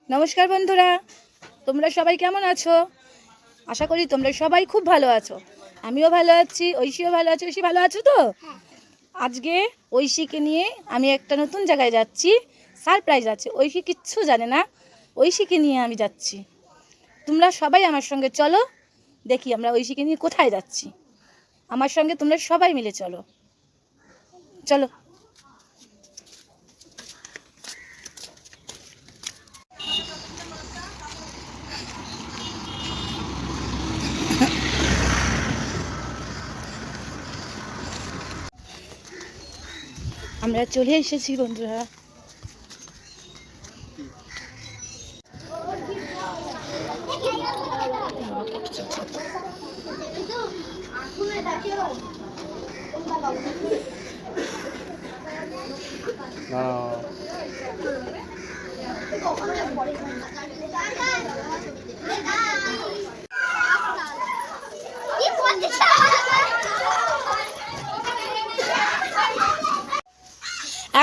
নমস্কার বন্ধুরা, তোমরা সবাই কেমন আছো? আশা করি তোমরা সবাই খুব ভালো আছো। আমিও ভালো আছি, ঐশীও ভালো আছে। ঐশী ভালো আছো তো? আজকে ঐশীকে নিয়ে আমি একটা নতুন জায়গায় যাচ্ছি। সারপ্রাইজ আছে, ঐশী কিচ্ছু জানে না। ঐশীকে নিয়ে আমি যাচ্ছি। তোমরা সবাই আমার সঙ্গে চলো, দেখি আমরা ঐশীকে নিয়ে কোথায় যাচ্ছি। আমার সঙ্গে তোমরা সবাই মিলে চলো চলো। আমরা চলে এসেছি বন্ধুরা।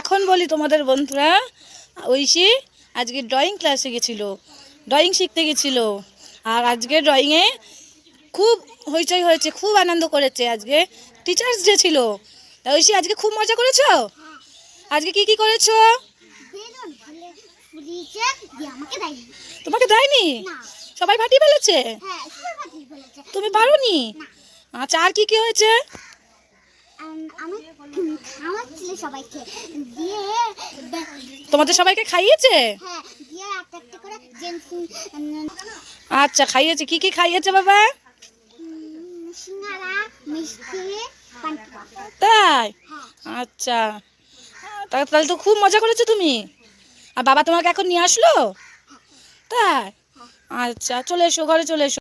এখন বলি তোমাদের বন্ধুরা, ঐশী আজকে ড্রয়িং ক্লাসে গেছিলো, ড্রয়িং শিখতে গেছিলো। আর আজকে ড্রয়িংয়ে খুব হইচই হয়েছে, খুব আনন্দ করেছে। আজকে টিচার্স ডে ছিল। তা ঐশী আজকে খুব মজা করেছো? আজকে কি কি করেছো? তোমাকে দেয়নি? সবাই ফাটিয়ে ফেলেছে? তুমি পারোনি? আচ্ছা, আর কি কি হয়েছে? তোমাদের সবাইকে খাইয়েছে? আচ্ছা, খাইয়েছে। কি কি খাইয়েছে বাবা? তাই? আচ্ছা, তাহলে তো খুব মজা করেছো তুমি। আর বাবা তোমাকে এখন নিয়ে আসলো? তাই? আচ্ছা, চলে এসো, ঘরে চলে এসো।